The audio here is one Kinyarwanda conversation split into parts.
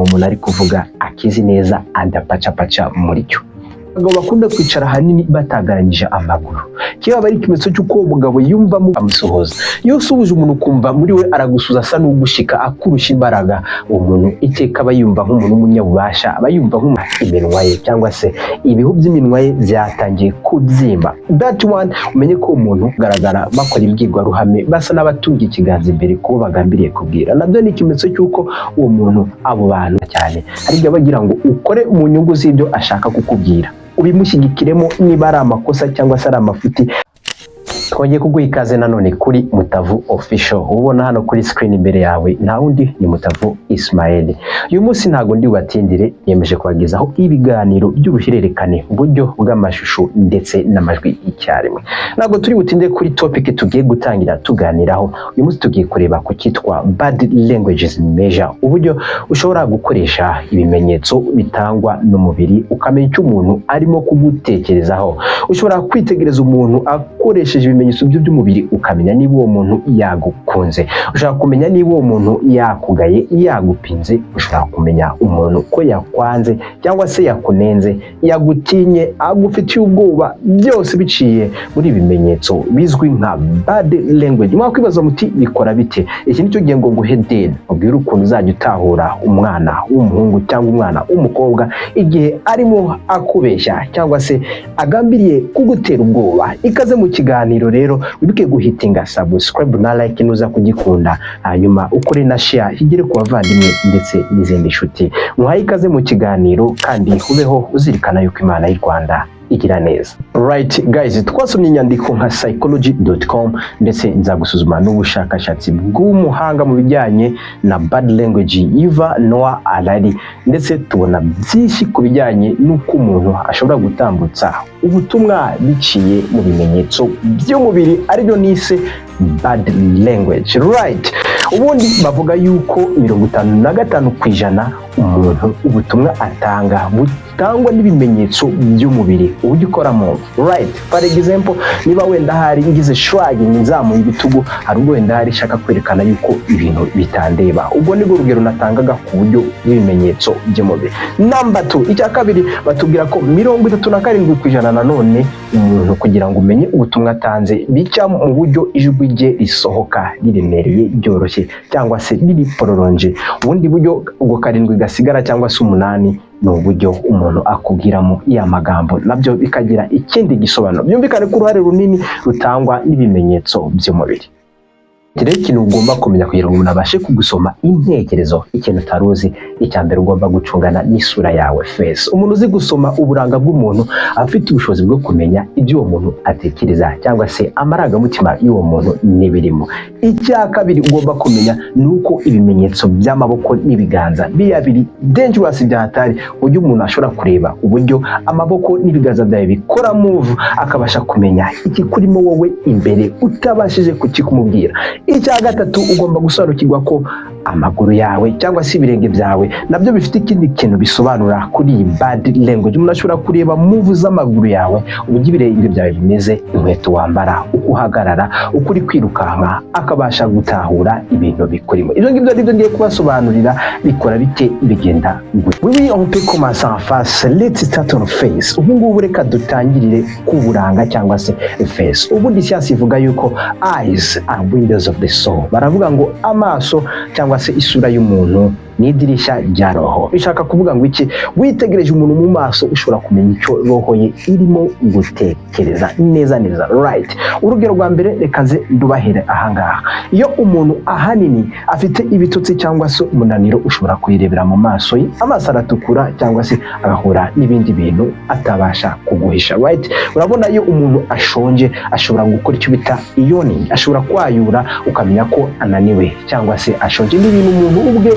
umuntu ari kuvuga akizi neza adapacapaca muri cyo. Abagabo bakunda kwicara hanini batagaranyije amaguru, kiba bari ikimenyetso cy'uko umugabo yumvamo amusohoza. Iyo usuhuje umuntu kumva muri we aragusuza asa n'ugushika akurusha imbaraga, umuntu iteka aba yumva nk'umuntu w'umunyabubasha, aba yumva nk'iminwa ye cyangwa se ibihu by'iminwa ye byatangiye kubyimba. That one umenye ko umuntu ugaragara bakora imbwirwaruhame basa n'abatunga ikiganza imbere kubo bagambiriye kubwira. Nabyo ni ikimenyetso cy'uko uwo muntu abo bantu cyane ari byo bagira ngo ukore mu nyungu z'ibyo ashaka kukubwira, ubimushyigikiremo niba ari amakosa cyangwa se ari amafuti. Twongeye kuguha ikaze nanone kuri Mutavu Official. Ubona hano kuri screen imbere yawe nta wundi ni Mutavu Ismael. Uyu munsi ntago ndi batindire, yemeje kubagezaho ibiganiro by'ubuhererekane uburyo bw'amashusho ndetse n'amajwi icyarimwe. Ntago turi butinde kuri topic tugiye gutangira tuganiraho. Uyu munsi tugiye kureba ku cyitwa body languages measure, uburyo ushobora gukoresha ibimenyetso bitangwa n'umubiri ukamenya icyo umuntu arimo kugutekerezaho. Ushobora kwitegereza umuntu akoresheje ibimenyetso by'umubiri ukamenya niba uwo muntu yagukunze. Ushobora kumenya niba uwo muntu yakugaye, yagupinze. Ushobora kumenya umuntu ko yakwanze cyangwa se yakunenze, yagutinye, agufitiye ubwoba, byose biciye muri ibimenyetso bizwi nka body language. Mwakwibaza muti bikora bite? Iki nicyo gihe ngo nguhedeni ubwira ukuntu uzajya utahura umwana w'umuhungu cyangwa umwana w'umukobwa igihe arimo akubeshya cyangwa se agambiriye kugutera ubwoba. Ikaze mu kiganiro rero, wibuke guhitinga subscribe na like nuza kugikunda, hanyuma ukore na share higere ku bavandimwe ndetse n'izindi nshuti. Muhaye ikaze mu kiganiro kandi ubeho uzirikana yuko Imana y'u Rwanda igira neza. Right guys, twasomye inyandiko nka psychology.com ndetse nzagusuzuma n'ubushakashatsi bw'umuhanga mu bijyanye na body language Eva Noah Harari, ndetse tubona byinshi ku bijyanye n'uko umuntu ashobora gutambutsa ubutumwa biciye mu bimenyetso by'umubiri aribyo nise body language. Right, ubundi bavuga yuko 55% umuntu ubutumwa atanga butangwa n'ibimenyetso by'umubiri uburyo ukoramo. Right, for example, niba wenda hari ngize shrugging nzamuye ibitugu, hari ubwo wenda hari shaka kwerekana yuko ibintu bitandeba, ubwo nibwo rugero natangaga ku buryo bw'ibimenyetso by'umubiri. Number 2, icya kabiri batubwira ko 37% nanone umuntu kugira ngo umenye ubutumwa atanze bica mu buryo ijwi rye risohoka riremereye byoroshye cyangwa se riri prolonge. Ubundi buryo ubwo 7 gasigara cyangwa se 8 ni uburyo umuntu akubwiramo iya magambo, nabyo bikagira ikindi gisobanuro. Byumvikane ko uruhare runini rutangwa n'ibimenyetso by'umubiri. Rero ikintu ugomba kumenya kugira ngo umuntu abashe kugusoma intekerezo, ikintu utaruzi, icya mbere ugomba gucungana n'isura yawe face. Umuntu uzi gusoma uburanga bw'umuntu afite ubushobozi bwo kumenya ibyo uwo muntu atekereza cyangwa se amarangamutima y'uwo muntu n'ibirimo. Icya kabiri ugomba kumenya nuko ibimenyetso by'amaboko n'ibiganza biri dangerous byahatari, uburyo umuntu ashobora kureba uburyo amaboko n'ibiganza byawe bikora move akabasha kumenya iki kurimo wowe imbere utabashije kukikumubwira. Icya gatatu ugomba gusobanukirwa ko amaguru yawe cyangwa se ibirenge byawe nabyo bifite ikindi kintu bisobanura kuri iyi body language. Umuntu ashobora kureba move z'amaguru yawe, uburyo ibirenge byawe bimeze, inkweto wambara, uko uhagarara, uko uri kwirukanka, akabasha gutahura ibintu bikurimo. Ibyo ngibyo nibyo ngiye kubasobanurira bikora bite, bigenda gute. Oui, on peut commencer en face. Let's start on face. Ubu ngubu reka dutangirire ku buranga cyangwa se face. Ubundi siyansi ivuga yuko eyes are windows of the soul. Baravuga ngo amaso cyangwa se isura y'umuntu ni idirishya rya roho. Bishaka kuvuga ngo iki? Witegereje umuntu mu maso ushobora kumenya icyo roho ye irimo gutekereza neza neza. Right, urugero rwa mbere rekaze ndubahere ahangaha. Iyo umuntu ahanini afite ibitotsi cyangwa se umunaniro ushobora kuyirebera mu maso ye, amaso aratukura cyangwa se agahura n'ibindi bintu atabasha kuguhisha. Right, urabona iyo umuntu ashonje ashobora gukora icyo bita yawning, ashobora kwayura ukamenya ko ananiwe cyangwa se ashonje, n'ibintu umuntu ubwe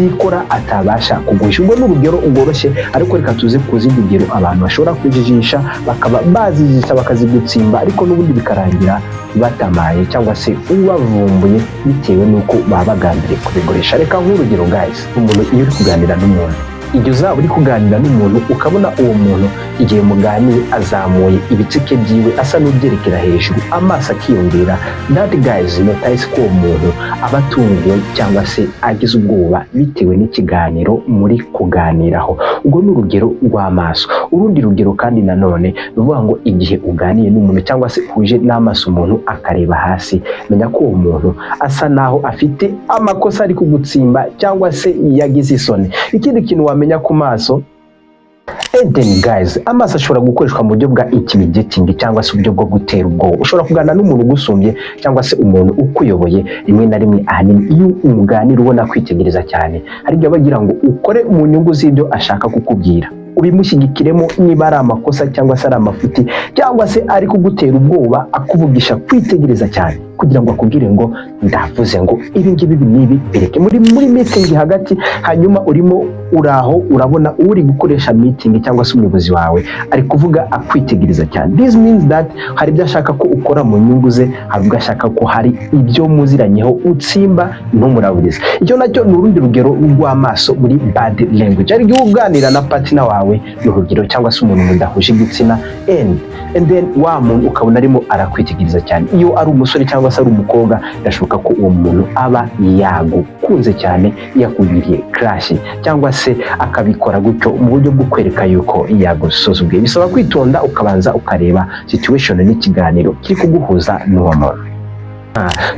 ikora atabasha kuguhisha. Ubwo n'urugero ugoroshye, ariko reka tuze kuzindi ngero abantu bashobora kujijisha bakaba bazijisha bakazigutsimba, ariko n'ubundi bikarangira batamaye cyangwa se ubavumbuye bitewe nuko baba bagambiriye kubigurisha. Reka nk'urugero guys, umuntu iyo uri kuganira n'umuntu igihe uzaba uri kuganira n'umuntu ukabona uwo muntu igihe muganiye azamuye ibitsike byiwe asa n'ubyerekera hejuru, amaso akiyongera, that guys notice ko uwo muntu aba atunguwe cyangwa se agize ubwoba bitewe n'ikiganiro muri kuganiraho. Ubwo ni urugero rw'amaso. Urundi rugero kandi nanone ruvuga ngo igihe uganiye n'umuntu cyangwa se uje n'amaso umuntu akareba hasi, menya ko uwo muntu asa naho afite amakosa ari kugutsimba cyangwa se yagize isoni. Ikindi kintu wamenya ku maso, then guys, amaso ashobora gukoreshwa mu buryo bwa intimidating cyangwa se uburyo bwo gutera ubwoba. Ushobora kuganira n'umuntu ugusumbye cyangwa se umuntu ukuyoboye, rimwe na rimwe ahanini iyo umuganira ubona kwitegereza cyane, hari igihe bagira ngo ukore mu nyungu z'ibyo ashaka kukubwira, ubimushyigikiremo niba ari amakosa cyangwa se ari amafuti cyangwa se ari kugutera ubwoba akuvugisha kwitegereza cyane kugira ngo akubwire ngo ndavuze ngo ibi ngibi nibi bireke. Muri meeting hagati, hanyuma urimo uraho urabona uri gukoresha meeting cyangwa se umuyobozi wawe ari kuvuga akwitegereza cyane. This means that hari ibyo ashaka ko ukora mu nyungu ze, hari ubwo ashaka ko hari ibyo muziranyeho utsimba ntumuraburize. Icyo nacyo ni urundi rugero rw'amaso muri bad language. Ari igihe uganira na partner wawe n'urugero cyangwa se umuntu mudahuje igitsina and then wa muntu ukabona arimo arakwitegereza cyane. Iyo ari umusore cyangwa se ari umukobwa, birashoboka ko uwo muntu aba yagukunze cyane, yakugiriye crush cyangwa se akabikora gutyo mu buryo bwo kwereka yuko yagusuzuguye. Bisaba kwitonda ukabanza ukareba situation n'ikiganiro kiri kuguhuza n'uwo muntu.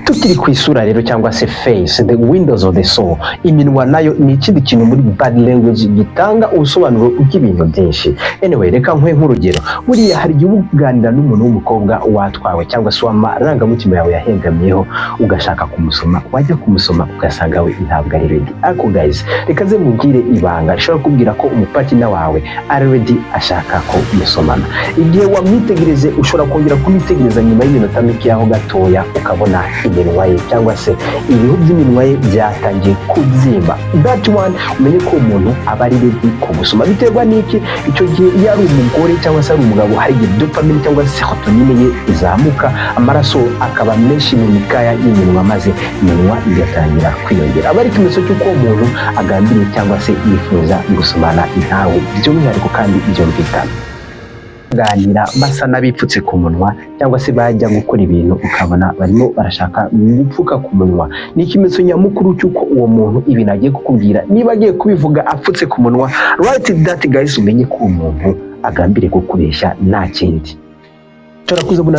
Tukiri ku isura rero cyangwa se face, the windows of the soul, iminwa nayo ni ikindi kintu muri bad language gitanga ubusobanuro bw'ibintu byinshi. Anyway, reka nkwe nk'urugero, buriya hari igihe uganira n'umuntu w'umukobwa watwawe cyangwa se amarangamutima yawe yahengamyeho, ugashaka kumusoma, wajya kumusoma ugasanga we ntabwo ari ready. Ariko guys, reka ze mubwire ibanga rishobora kubwira ko umupartner wawe ari ready, ashaka ko musomana. Igihe wamwitegereze, ushobora kongera kumwitegereza nyuma y'iminota mike yaho gatoya, ukabona iminwa ye cyangwa se ibihu by'iminwa ye byatangiye kubyimba. That one, umenye ko umuntu aba ari ready kugusoma. Biterwa n'iki? Icyo gihe iyo ari umugore cyangwa se ari umugabo, hari igihe dopamine cyangwa se serotonine ye izamuka, amaraso akaba menshi mu mikaya y'iminwa, maze iminwa igatangira kwiyongera. Aba ari ikimenyetso cy'uko umuntu agambiriye cyangwa se yifuza gusomana nawe, by'umwihariko kandi byumvikana. Ganira basa n'abipfutse ku munwa cyangwa se bajya gukora ibintu ukabona barimo barashaka gupfuka ku munwa, ni ikimenyetso nyamukuru cy'uko uwo muntu ibintu agiye kukubwira niba agiye kubivuga apfutse ku munwa, right that guys, umenye ko umuntu agambiriye kukubeshya nta kindi. Ushobora kuzabona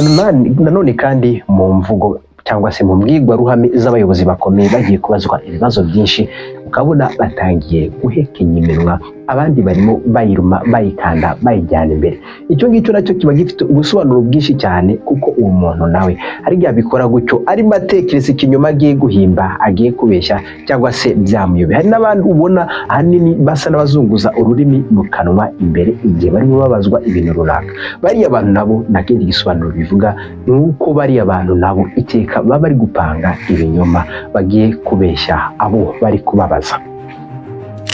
nanone kandi mu mvugo cyangwa se mu mbwirwaruhame z'abayobozi bakomeye bagiye kubazwa ibibazo byinshi, ukabona batangiye guhekenya iminwa, abandi barimo bayiruma, bayikanda, bayijyana imbere. Icyo ngicyo nacyo kiba gifite ubusobanuro bwinshi cyane, kuko uwo muntu nawe hari igihe abikora gutyo arimo atekereza ikinyoma agiye guhimba, agiye kubeshya cyangwa se byamuyobeye. Hari n'abandi ubona ahanini basa n'abazunguza ururimi mu kanwa imbere igihe barimo babazwa ibintu runaka. Bariya abantu nabo nakindi gisobanuro bivuga ni uko bariya abantu nabo iteka baba bari gupanga ibinyoma bagiye kubeshya abo bari kubabaza.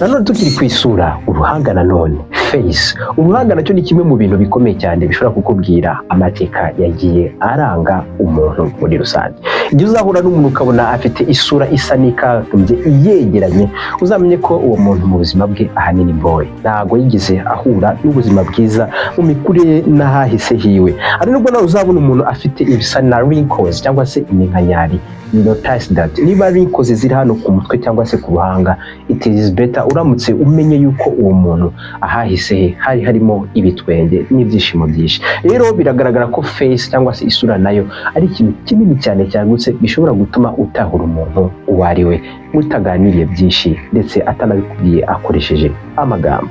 Nanone tukiri ku isura, uruhanga nanone face. Uruhanga nacyo ni kimwe mu bintu bikomeye cyane bishobora kukubwira amateka yagiye aranga umuntu muri rusange. Igihe uzahura n'umuntu ukabona afite isura isa n'ikatumbye yegeranye, uzamenye ko uwo muntu mu buzima bwe ahanini boy ntago yigeze ahura n'ubuzima bwiza mu mikurire n'ahahise hiwe. Ari nubwo nawe uzabona umuntu afite ibisa na wrinkles cyangwa se iminkanyari, notice that niba wrinkles ziri hano ku mutwe cyangwa se ku ruhanga, it is better uramutse umenye yuko uwo muntu ahahise hari harimo ibitwenge n'ibyishimo byinshi. Rero biragaragara ko face cyangwa se isura nayo ari ikintu kinini cyane cyagutse gishobora gutuma utahura umuntu uwo ari we mutaganiriye byinshi ndetse atanabikubwiye akoresheje amagambo.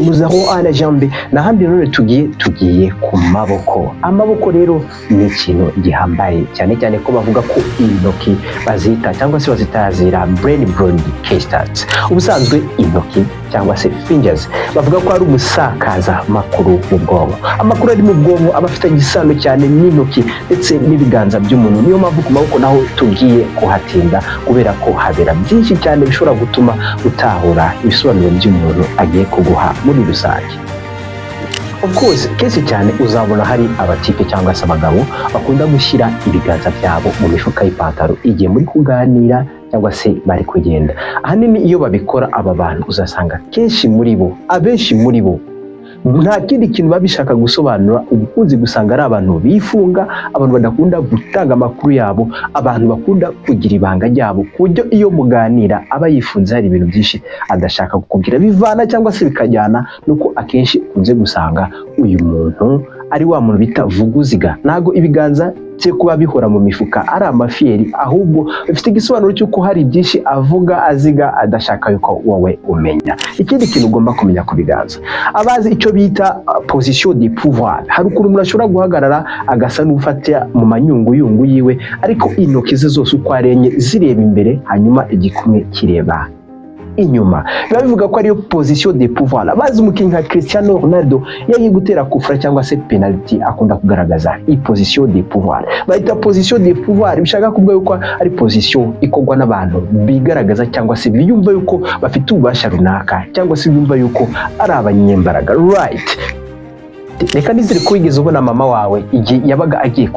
Nous avons à la jambe, n'ahandi none tugiye ku maboko. Amaboko rero ni ikintu gihambaye cyane cyane ko bavuga ko intoki bazita cyangwa se bazitazira brain broadcasters. Ubusanzwe intoki cyangwa se fingers bavuga ko ari umusakaza makuru mu bwonko. Amakuru ari mu bwonko aba afite igisano cyane n'intoki ndetse n'ibiganza by'umuntu. Niyo mpamvu ku maboko naho tugiye kuhatinda, kubera ko habera byinshi cyane bishobora gutuma utahura ibisobanuro by'umuntu agiye kuguha muri rusange. Of course, kenshi cyane uzabona hari abatipe cyangwa se abagabo bakunda gushyira ibiganza byabo mu mifuka y'ipantaro igihe muri kuganira cyangwa se bari kugenda. Ahanini iyo babikora aba bantu uzasanga abenshi muri bo nta kindi kintu babishaka gusobanura, ubukunzi gusanga ari abantu bifunga, abantu badakunda gutanga amakuru yabo, abantu bakunda kugira ibanga ryabo, ku buryo iyo muganira aba yifunze hari ibintu byinshi adashaka kukubwira, bivana cyangwa se bikajyana nuko akenshi ukunze gusanga uyu muntu ari wa muntu bita vuguziga. Ntago ibiganza bye kuba bihora mu mifuka ari amafiyeri, ahubwo bifite igisobanuro cy'uko hari byinshi avuga aziga adashaka yuko wowe umenya. Ikindi kintu ugomba kumenya ku biganza, abazi icyo bita position de pouvoir, hari ukuntu umuntu ashobora guhagarara agasa n'ufata mu manyunguyungu yiwe, ariko intoki ze zose uko arenye zireba imbere, hanyuma igikumwe kireba inyuma. Biba bivuga ko ariyo position de pouvoir. Abazi umukinnyi nka Cristiano Ronaldo yagiye gutera kufra cyangwa se penalty akunda kugaragaza iyi position de pouvoir. Bayita position de pouvoir, bishaka kuvuga yuko ari position ikorwa n'abantu bigaragaza cyangwa se biyumva yuko bafite ububasha runaka, cyangwa se biyumva yuko ari abanyembaraga. Right. Reka nizere ko wigeze ubona mama wawe igihe yabaga agiye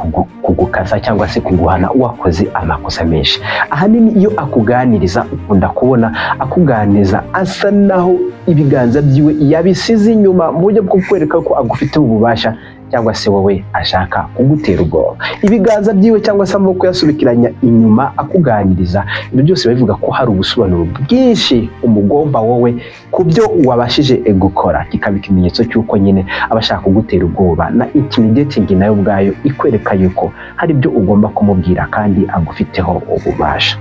kugukaza cyangwa se kuguhana wakoze amakosa menshi. Ahanini iyo akuganiriza ukunda kubona akuganiriza asa naho ibiganza byiwe yabisize inyuma mu buryo bwo kwereka ko agufite ububasha, cyangwa se wowe ashaka kugutera ubwoba. Ibiganza byiwe cyangwa se amaboko yasubikiranya inyuma akuganiriza, ibyo byose bivuga ko hari ubusobanuro bwinshi umugomba wowe ku byo wabashije gukora, kikaba ikimenyetso cy'uko nyine abashaka kugutera ubwoba, na intimidating nayo ubwayo ikwereka yuko hari ibyo ugomba kumubwira kandi agufiteho ububasha.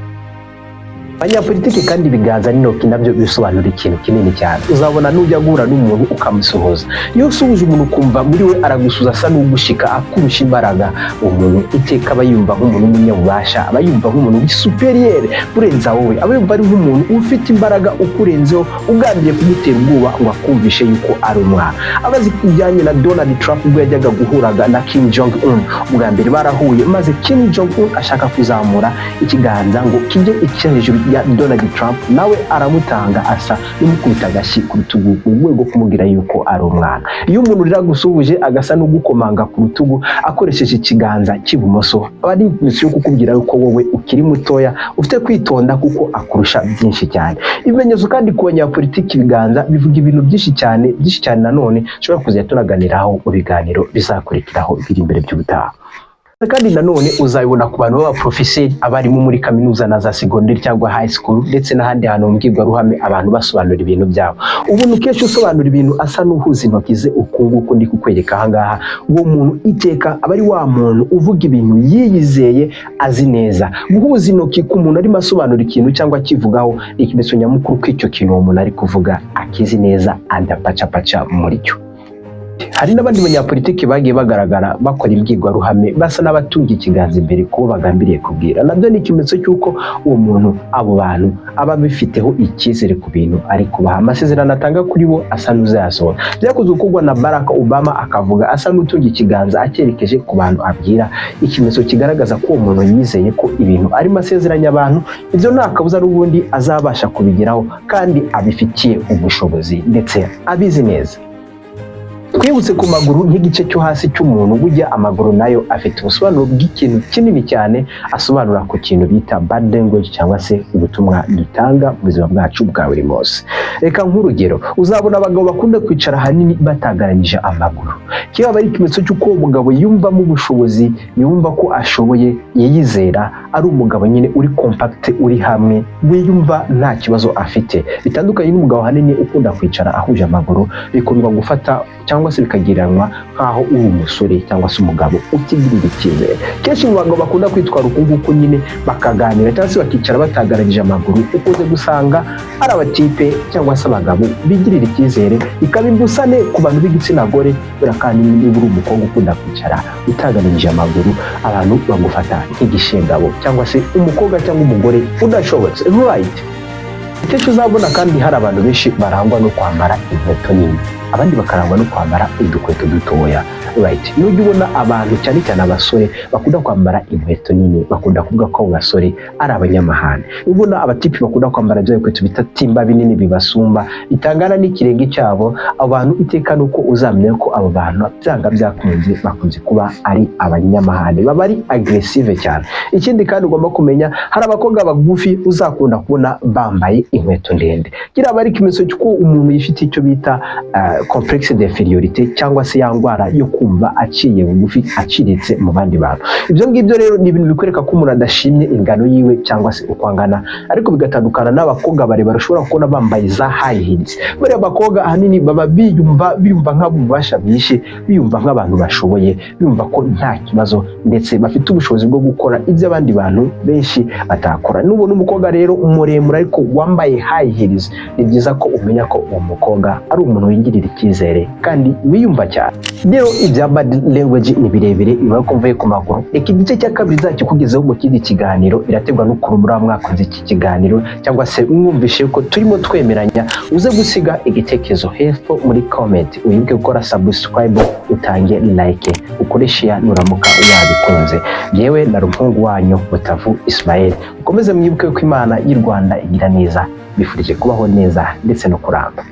Abanyapolitiki kandi ibiganza n'intoki nabyo bisobanura ikintu kinini cyane. Uzabona nujya guhura n'umuntu ukamusuhuza, iyo usuhuje umuntu ukumva muri we aragusuza asa n'ugushika akurusha imbaraga, umuntu iteka aba yumva nk'umuntu w'umunyabubasha, aba yumva nk'umuntu uri superieur kurenza wowe, aba yumva ari nk'umuntu ufite imbaraga ukurenzeho, ugambiriye kumutera ubwoba ngo akumvishe yuko ari umwana. Abazi kujyanye na Donald Trump ubwo yajyaga guhuraga na Kim Jong Un, ubwa mbere barahuye maze Kim Jong Un ashaka kuzamura ikiganza ngo kijye hejuru ya Donald Trump, nawe aramutanga asa n'umukubita agashyi ku rutugu mu rwego rwo kumubwira yuko ari umwana. Iyo umuntu rira gusuhuje agasa n'ugukomanga ku rutugu akoresheje ikiganza cy'ibumoso, aba ari ikimenyetso cyo kukubwira yuko wowe ukiri mutoya ufite kwitonda kuko akurusha byinshi cyane. Ibimenyetso kandi ku banyapolitiki ibiganza bivuga ibintu byinshi cyane nanone ushobora kuzajya tunaganiraho mu biganiro bizakurikiraho biri imbere by'ubutaha. Kandi nanone uzabibona ku bantu b'abaprofeseri, abarimu muri kaminuza na za segonderi cyangwa high school, ndetse n'ahandi hantu mu mbwirwaruhame abantu basobanura ibintu byabo. Ubuntu kenshi usobanura ibintu asa n'uhuza intoki ze ukunguku ndi kukwereka ahangaha, uwo muntu iteka aba ari wa muntu uvuga ibintu yiyizeye azi neza. Guhuza intoki ku muntu arimo asobanura ikintu cyangwa akivugaho ni ikimenyetso nyamukuru ko icyo kintu uwo muntu ari kuvuga akizi neza adapacapaca muri cyo. Hari n'abandi banyapolitiki bagiye bagaragara bakora imbwirwaruhame basa n'abatunga ikiganza imbere kubo bagambiriye kubwira, nabyo ni ikimenyetso cy'uko uwo muntu abo bantu aba bifiteho icyizere ku bintu ari kubaha. Amasezerano atanga kuri bo asa n'uzayasohora. Byakozwe gukorwa na Barack Obama akavuga asa n'utunga ikiganza acyerekeje ku bantu abwira, ikimenyetso kigaragaza ko uwo muntu yizeye ko ibintu arimo asezeranya abantu ibyo nta kabuza n'ubundi azabasha kubigeraho kandi abifitiye ubushobozi ndetse abizi neza. Twibutse ku maguru nk'igice cyo hasi cy'umuntu, burya amaguru nayo afite ubusobanuro bw'ikintu kinini cyane, asobanura ku kintu bita bad language cyangwa se ubutumwa dutanga mu buzima bwacu bwa buri munsi. Reka nk'urugero, uzabona abagabo bakunda kwicara hanini batagaranyije amaguru. Kiba ari ikimenyetso cy'uko umugabo yumvamo ubushobozi, yumva ko ashoboye, yiyizera, ari umugabo nyine uri compact, uri hamwe, wiyumva nta kibazo afite. Bitandukanye n'umugabo hanini ukunda kwicara ahuje amaguru, bikundwa gufata cyangwa se bikagiranwa nkaho uri umusore cyangwa se umugabo utigirira icyizere. Kenshi mu bagabo bakunda kwitwara ukunguku nyine bakaganira cyangwa se bakicara batagaranyije amaguru, ukunze gusanga ari abatipe cyangwa se abagabo bigirira icyizere, bikaba imbusane ku bantu b'igitsina gore. Kubera kandi niba uri umukobwa ukunda kwicara utagaranyije amaguru, abantu bagufata nk'igishengabo cyangwa se umukobwa cyangwa umugore udashobotse. Right. Kenshi uzabona kandi hari abantu benshi barangwa no kwambara inkweto nini. abandi bakarangwa no kwambara udukweto dutoya. Right, nujya ubona abantu cyane cyane abasore bakunda kwambara inkweto nini, bakunda kuvuga ko abasore ari abanyamahane. Ubona abatipi bakunda kwambara bya bikweto bita timba binini bibasumba bitangana n'ikirenge cyabo, abantu iteka nuko uzamenya ko abo bantu byanga byakunze bakunze kuba ari abanyamahane, baba ari aggressive cyane. Ikindi kandi ugomba kumenya hari abakobwa bagufi uzakunda kubona bambaye inkweto ndende, kira bari kimenyetso cy'uko umuntu yifite icyo bita complexe d'infériorité cyangwa se yangwara yo kumva aciye bugufi, aciritse mu bandi bantu. Ibyo ngibyo rero ni ibintu bikwereka ko umuntu adashimye ingano yiwe cyangwa se uko angana, ariko bigatandukana n'abakobwa bare barashobora kubona bambaye za high heels. Bari abakobwa ahanini baba biyumva nk'abubasha bwishe, biyumva nk'abantu bashoboye, biyumva ko nta kibazo ndetse bafite ubushobozi bwo gukora ibyo abandi bantu benshi batakora. Nubona umukobwa rero umuremure ariko wambaye high heels, ni byiza ko umenya ko uwo mukobwa ari umuntu wingirira icyizere kandi wiyumva cyane. Rero ibya body language ni birebire, biba ko mvuye ku maguru. Reka igice cya kabiri nzakugezaho mu kindi kiganiro, birategwa n'ukuntu muri mwakoze iki kiganiro cyangwa se mwumvishe ko turimo twemeranya. Uze gusiga igitekerezo hepfo muri comment, wibuke gukora subscribe, utange like, ukore share nuramuka wabikunze. Yewe na umuhungu wanyu Butavu Ismael, ukomeze mwibuke ko Imana y'u Rwanda igira neza, bifurije kubaho neza ndetse no kuramba.